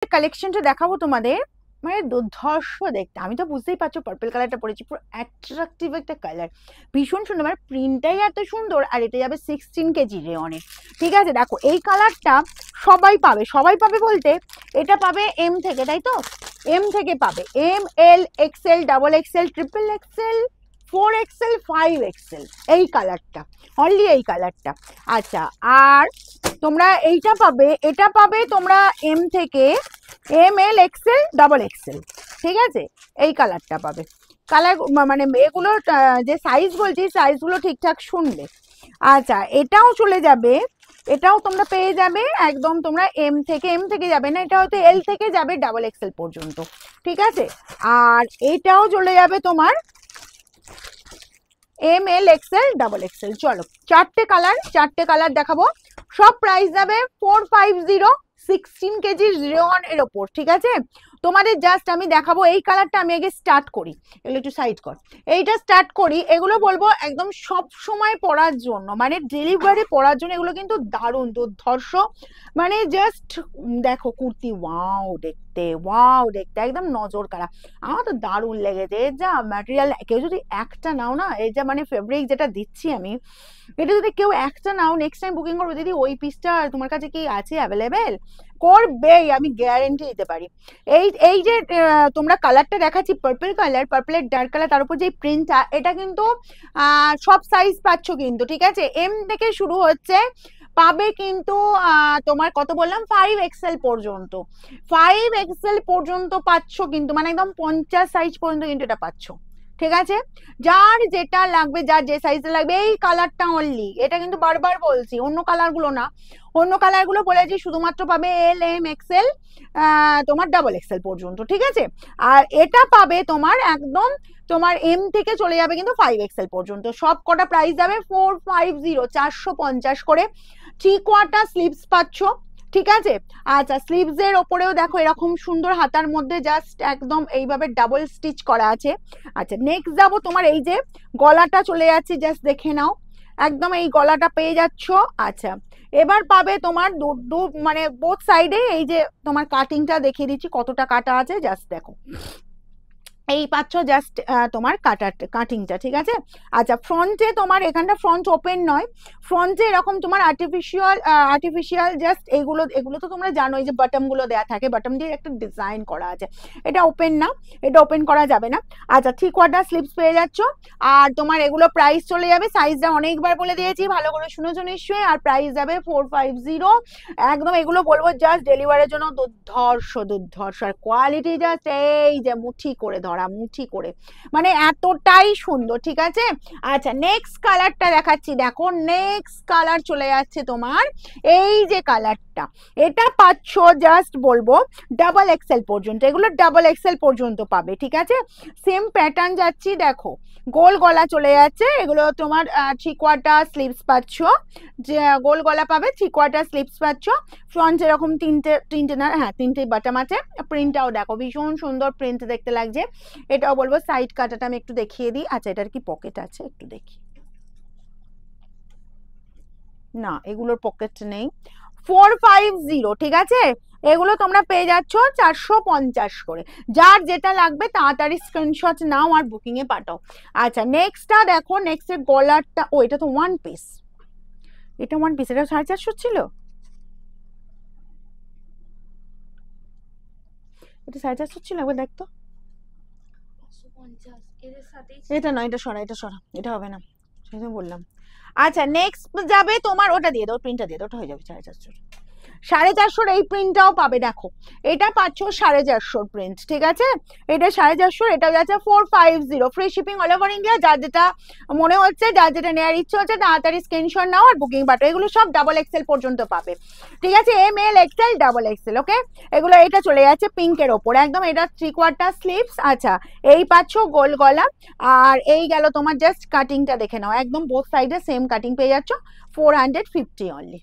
কালেকশনটা দেখাবো তোমাদের, মানে দুর্ধর্ষ দেখতে। আমি তো বুঝতেই পারছো পার্পল কালারটা পরেছি, পুরো অ্যাট্রাকটিভ একটা কালার, ভীষণ সুন্দর, মানে প্রিন্টটাই এত সুন্দর। আর এটা যাবে 16 কেজি রেয়নে, ঠিক আছে। দেখো এই কালারটা সবাই পাবে, সবাই পাবে বলতে এটা পাবে এম থেকে, তাই তো? এম থেকে পাবে, M, L, XL, double XL, triple XL, 4XL, 5XL, এই কালারটা, অনলি এই কালারটা। আচ্ছা, আর তোমরা এইটা পাবে, এটা পাবে তোমরা এম থেকে, M, L, XL, double Excel, ঠিক আছে। এই কালারটা পাবে। কালার মানে এগুলো যে সাইজ বলছি, সাইজগুলো ঠিকঠাক শুনবে। আচ্ছা, এটাও চলে যাবে, এটাও তোমরা পেয়ে যাবে একদম, তোমরা এম থেকে যাবে না, এটা হয়তো এল থেকে যাবে ডাবল এক্সেল পর্যন্ত, ঠিক আছে। আর এটাও চলে যাবে তোমার M, L, XL, double Excel. চলো চারটে কালার দেখাবো, সব প্রাইস যাবে 450, 16 কেজি রেয়ন এর ওপর, ঠিক আছে। তোমাদের জাস্ট আমি দেখাবো এই কালারটা, আমি আগে স্টার্ট করি, এগুলো একটু সাইড কর, এইটা স্টার্ট করি। এগুলো বলবো একদম সব সময় পরার জন্য, মানে ডেলিভারি পরার জন্য, এগুলো কিন্তু দারুণ দুর্ধর্ষ, মানে জাস্ট দেখো কুর্তি, ওয়াও দেখতে একদম নজর কাড়া। আমার তো দারুণ লেগেছে, এর যা ম্যাটেরিয়াল, কেউ যদি একটা নাও না, এর যা মানে ফেব্রিক যেটা দিচ্ছি আমি, এটা যদি কেউ একটা নাও, নেক্সট টাইম বুকিং করবে, দিদি ওই পিসটা তোমার কাছে কি আছে অ্যাভেলেবেল, করবেই, আমি গ্যারেন্টি দিতে পারি। এই এই যে তোমরা কালারটা দেখাচ্ছি, পার্পল কালার, পার্পলের ডার্ক কালার, তার উপর যে প্রিন্টটা, এটা কিন্তু সব সাইজ পাচ্ছ কিন্তু, ঠিক আছে। এম থেকে শুরু হচ্ছে, পাবে কিন্তু তোমার কত বললাম, 5XL পর্যন্ত, 5XL পর্যন্ত পাচ্ছ কিন্তু, মানে একদম 50 সাইজ পর্যন্ত কিন্তু এটা পাচ্ছ, ঠিক আছে। যার যেটা লাগবে, যার যে সাইজে লাগবে, এই কালারটা অনলি, এটা কিন্তু বারবার বলছি, অন্য কালার গুলো না, অন্য কালার গুলো বলেছি শুধুমাত্র পাবে এল, এম, এক্সেল, তোমার ডাবল এক্সেল পর্যন্ত, ঠিক আছে। আর এটা পাবে তোমার একদম, তোমার এম থেকে চলে যাবে কিন্তু 5XL পর্যন্ত। সব কটা প্রাইস যাবে 450, 450 করে। 3/4 স্লিভস পাচ্ছ, ঠিক আছে। আচ্ছা, স্লিভস এর ওপরেও দেখো এরকম সুন্দর হাতার মধ্যে জাস্ট একদম এইভাবে ডাবল স্টিচ করা আছে। আচ্ছা, নেক্সট যাবো তোমার এই যে গলাটা চলে যাচ্ছে, জাস্ট দেখে নাও, একদম এই গলাটা পেয়ে যাচ্ছ। আচ্ছা, এবার পাবে তোমার দু মানে বোথ সাইডে এই যে তোমার কাটিংটা দেখিয়ে দিচ্ছি, কতটা কাটা আছে জাস্ট দেখো, এই পাচ্ছ জাস্ট তোমার কাটিংটা, ঠিক আছে। আচ্ছা, ফ্রন্টে তোমার এখানটা ফ্রন্ট ওপেন নয়, ফ্রন্টে এরকম তোমার আর্টিফিশিয়াল জাস্ট এগুলো তো তোমরা জানো, এই যে বাটম গুলো দেওয়া থাকে, বাটম দিয়ে একটা ডিজাইন করা আছে, এটা ওপেন না, এটা ওপেন করা যাবে না। আচ্ছা, 3/4 স্লিভস পেয়ে যাচ্ছ। আর তোমার এগুলো প্রাইস চলে যাবে, সাইজটা অনেকবার বলে দিয়েছি, ভালো করে শুনেছো নিশ্চয়ই। আর প্রাইস যাবে 450, একদম এগুলো বলবো জাস্ট ডেলিভারির জন্য দুর্ধর্ষ, আর কোয়ালিটি জাস্ট এই যে মুঠি করে ধরা, মুঠি করে, মানে এতটাই সুন্দর, ঠিক আছে। আচ্ছা, নেক্সট কালারটা দেখাচ্ছি, দেখো নেক্সট কালার চলে যাচ্ছে তোমার এই যে কালারটা, এটা পাচ্ছ জাস্ট বলবো ডাবল এক্সেল পর্যন্ত, এগুলো ডাবল এক্সেল পর্যন্ত পাবে, ঠিক আছে। সেম প্যাটার্ন যাচ্ছি, দেখো গোল গলা চলে যাচ্ছে, এগুলো তোমার 3/4 স্লিভস পাচ্ছ, যে গোল গলা পাবে, 3/4 স্লিভস পাচ্ছ। ফ্রন্ট এরকম তিনটে না, হ্যাঁ তিনটে বাটাম আছে। প্রিন্টটাও দেখো ভীষণ সুন্দর প্রিন্ট দেখতে লাগছে। এটাও বলবো সাইড কাটাটা আমি একটু দেখিয়ে দিই। আচ্ছা, এটার কি পকেট আছে একটু দেখি, না এগুলোর পকেট নেই। 450, ঠিক আছে। এগুলো তোমরা পেয়ে যাচ্ছ 450 করে। যার যেটা লাগবে তাড়াতাড়ি স্ক্রিনশট নাও আর বুকিং এ পাঠাও। আচ্ছা, নেক্সটটা দেখো, নেক্সট এর গলারটা, ও এটা তো ওয়ান পিস, এটা ওয়ান পিস, এটা 450 ছিল, এটা 450 ছিল, একবার দেখতো। এটা নয়, এটা সরা, এটা হবে না, সেটা বললাম। আচ্ছা, নেক্সট যাবে তোমার, ওটা দিয়ে দাও, প্রিন্টটা দিয়ে দাও, ওটা হয়ে যাবে 450। 450 এই প্রিন্টটাও পাবে, দেখো এটা পাচ্ছ 450 প্রিন্ট, ঠিক আছে। এটা 450, এটা যাচ্ছে 450, free shipping all over India. যার যেটা মনে হচ্ছে, যার যেটা নেওয়ার ইচ্ছে হচ্ছে, তাড়াতাড়ি স্ক্রিনশট নাও আর বুকিং পাঠাও। এগুলো সব ডাবল এক্সেল পর্যন্ত পাবে, ঠিক আছে, M, L, XL, double Excel, ওকে। এগুলো এটা চলে যাচ্ছে পিঙ্কের ওপর একদম, এটা 3/4 স্লিভস। আচ্ছা, এই পাচ্ছ গোল গলা। আর এই গেল তোমার জাস্ট কাটিংটা দেখে নাও, একদম বোথ সাইডে সেম কাটিং পেয়ে যাচ্ছ, 450 অনলি।